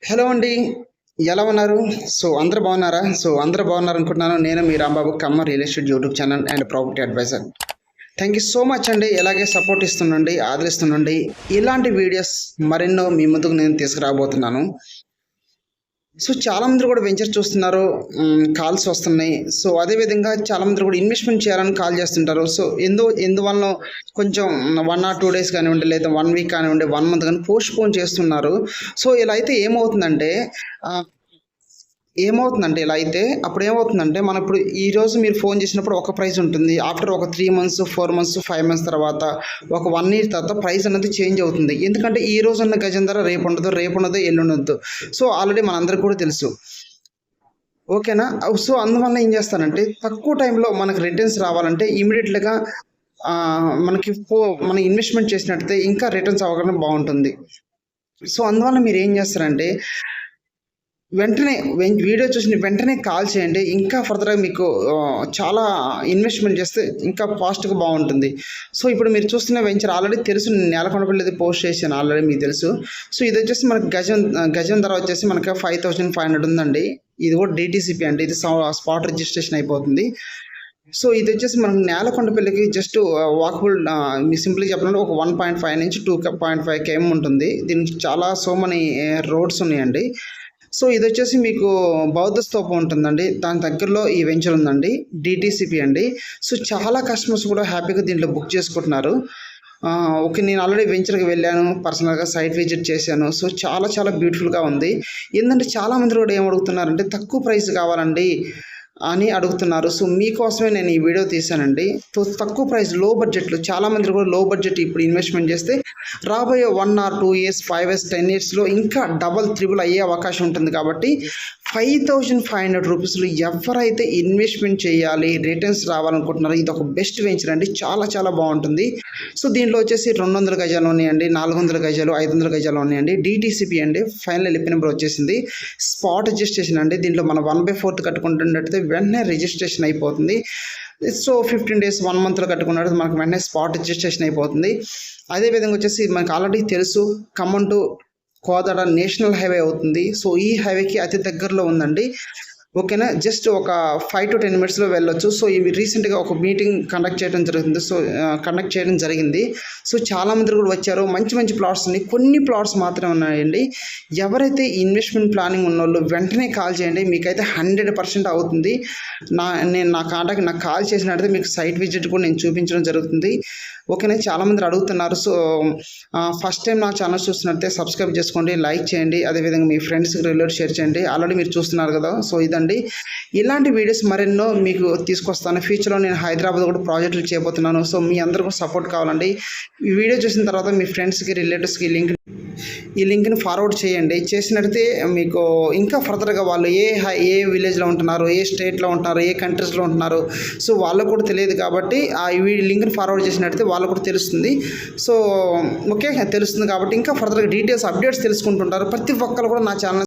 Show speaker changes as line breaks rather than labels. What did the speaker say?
Hello అండి. ఎలా ఉన్నారు? అందరూ బాగున్నారా? అందరూ బాగున్నారనుకుంటున్నాను. నేను మీ Rambabu Kamma real estate YouTube channel and property advisor. Thank you so much అండి. ఇలాగే సపోర్ట్ ఇస్తుండండి, ఆదరిస్తుండండి. ఇలాంటి వీడియోస్ మరెన్నో మీ ముందుకు నేను తీసుకురాబోతున్నాను. చాలామంది కూడా వెంచర్ చూస్తున్నారు, కాల్స్ వస్తున్నాయి. అదేవిధంగా చాలామంది కూడా ఇన్వెస్ట్మెంట్ చేయాలని కాల్ చేస్తుంటారు. ఎందువలన కొంచెం 1 or 2 డేస్ కానివ్వండి, లేదా 1 వీక్ కానివ్వండి, 1 మంత్ కానీ పోస్ట్‌పోన్ చేస్తున్నారు. ఇలా అయితే ఇలా అయితే అప్పుడు ఏమవుతుందంటే, మనం ఇప్పుడు ఈరోజు మీరు ఫోన్ చేసినప్పుడు ఒక ప్రైస్ ఉంటుంది. ఆఫ్టర్ ఒక 3 మంత్స్, 4 మంత్స్, 5 మంత్స్ తర్వాత, ఒక 1 ఇయర్ తర్వాత ప్రైస్ అనేది చేంజ్ అవుతుంది. ఎందుకంటే ఈ రోజు ఉన్న గజం ధర రేపు ఉండదు, ఎల్లుండి ఉండదు. ఆల్రెడీ మనందరికీ కూడా తెలుసు. ఓకేనా? అందువల్ల ఏం చేస్తానంటే, తక్కువ టైంలో మనకు రిటర్న్స్ రావాలంటే ఇమీడియట్‌గా మనం ఇన్వెస్ట్మెంట్ చేసినట్టయితే ఇంకా రిటర్న్స్ అవ్వడం బాగుంటుంది. అందువల్ల మీరు ఏం చేస్తారంటే, వెంటనే వీడియో చూసిన వెంటనే కాల్ చేయండి. ఇంకా ఫర్దర్‌గా మీకు చాలా ఇన్వెస్ట్మెంట్ చేస్తే ఇంకా ఫాస్ట్‌గా బాగుంటుంది. ఇప్పుడు మీరు చూస్తున్న వెంచర్ ఆల్రెడీ తెలుసు. నేను నేలకొండపల్లిది పోస్ట్ చేశాను, ఆల్రెడీ మీకు తెలుసు. ఇది వచ్చేసి మనకి గజం ధర వచ్చేసి మనకి 5,500 ఉందండి. ఇది కూడా డీటీసీపీ అండి. ఇది స్పాట్ రిజిస్ట్రేషన్ అయిపోతుంది. ఇది వచ్చేసి మనకు నేలకొండపల్లికి జస్ట్ వాకబుల్, మీకు సింపుల్గా చెప్పాలంటే ఒక 1.5 నుంచి 2.5 km ఉంటుంది. దీనికి చాలా మెనీ రోడ్స్ ఉన్నాయండి. ఇది వచ్చేసి మీకు బౌద్ధ స్తూపం ఉంటుందండి. దాని దగ్గరలో ఈ వెంచర్ ఉందండి, డీటీసీపీ అండి. చాలా కస్టమర్స్ కూడా హ్యాపీగా దీంట్లో బుక్ చేసుకుంటున్నారు. ఓకే, నేను ఆల్రెడీ వెంచర్కి వెళ్ళాను, పర్సనల్గా సైట్ విజిట్ చేశాను. చాలా చాలా బ్యూటిఫుల్గా ఉంది. ఏంటంటే చాలామంది కూడా ఏమడుగుతున్నారంటే, తక్కువ ప్రైస్ కావాలండి అని అడుగుతున్నారు. మీకోసమే నేను ఈ వీడియో తీశానండి. తక్కువ ప్రైస్, లో బడ్జెట్లో చాలామంది కూడా లో బడ్జెట్ ఇప్పుడు ఇన్వెస్ట్మెంట్ చేస్తే రాబోయే 1 or 2 years, 5 years, 10 yearsలో ఇంకా డబల్ త్రిబుల్ అయ్యే అవకాశం ఉంటుంది. కాబట్టి 5,500 రూపీస్లో ఎవరైతే ఇన్వెస్ట్మెంట్ చేయాలి, రిటర్న్స్ రావాలనుకుంటున్నారో ఇది ఒక బెస్ట్ వెంచర్ అండి. చాలా చాలా బాగుంటుంది. దీంట్లో వచ్చేసి 200 గజాలు ఉన్నాయండి, 400 గజాలు, 500 గజాలు ఉన్నాయండి. డీటీసీపీ అండి. ఫైనల్ ఎల్పీ నెంబర్ వచ్చేసింది. స్పాట్ రిజిస్ట్రేషన్ అండి. దీంట్లో మనం 1/4 కట్టుకుంటున్నట్టయితే వెంటనే రిజిస్ట్రేషన్ అయిపోతుంది. 15 days, 1 monthలో కట్టుకున్నట్టు మనకు వెంటనే స్పాట్ రిజిస్ట్రేషన్ అయిపోతుంది. అదేవిధంగా వచ్చేసి మనకు ఆల్రెడీ తెలుసు, Khammam to Kodad national highway అవుతుంది. ఈ హైవేకి అతి దగ్గరలో ఉందండి. ఓకేనా? జస్ట్ ఒక 5 to 10 minutesలో వెళ్ళొచ్చు. ఇవి రీసెంట్గా ఒక మీటింగ్ కండక్ట్ చేయడం జరిగింది. చాలామంది కూడా వచ్చారు. మంచి మంచి ప్లాట్స్ ఉన్నాయి, కొన్ని ప్లాట్స్ మాత్రమే ఉన్నాయండి. ఎవరైతే ఇన్వెస్ట్మెంట్ ప్లానింగ్ ఉన్నోళ్ళు వెంటనే కాల్ చేయండి. మీకైతే 100% అవుతుంది. నాకు కాల్ చేసినట్టయితే మీకు సైట్ విజిట్ కూడా నేను చూపించడం జరుగుతుంది. ఓకేనా? చాలామంది అడుగుతున్నారు. ఫస్ట్ టైం నా ఛానల్ చూస్తున్నట్టే సబ్స్క్రైబ్ చేసుకోండి, లైక్ చేయండి. అదేవిధంగా మీ ఫ్రెండ్స్కి రిలేట్ షేర్ చేయండి. ఆల్రెడీ మీరు చూస్తున్నారు కదా. ఇదండి, ఇలాంటి వీడియోస్ మరెన్నో మీకు తీసుకొస్తాను. ఫ్యూచర్లో నేను హైదరాబాద్ కూడా ప్రాజెక్టులు చేయబోతున్నాను. మీ అందరూ కూడా సపోర్ట్ కావాలండి. ఈ వీడియో చూసిన తర్వాత మీ ఫ్రెండ్స్కి, రిలేటివ్స్కి ఈ లింక్ని ఫార్వర్డ్ చేయండి. చేసినట్టయితే మీకు ఇంకా ఫర్దర్గా వాళ్ళు ఏ విలేజ్లో ఉంటున్నారు, ఏ స్టేట్లో ఉంటున్నారు, ఏ కంట్రీస్లో ఉంటున్నారు, వాళ్ళకు కూడా తెలియదు. కాబట్టి ఈ లింక్ని ఫార్వర్డ్ చేసినట్టయితే వాళ్ళకు కూడా తెలుస్తుంది. ఓకే, తెలుస్తుంది కాబట్టి ఇంకా ఫర్దర్గా డీటెయిల్స్, అప్డేట్స్ తెలుసుకుంటుంటారు. ప్రతి ఒక్కరు కూడా నా ఛానల్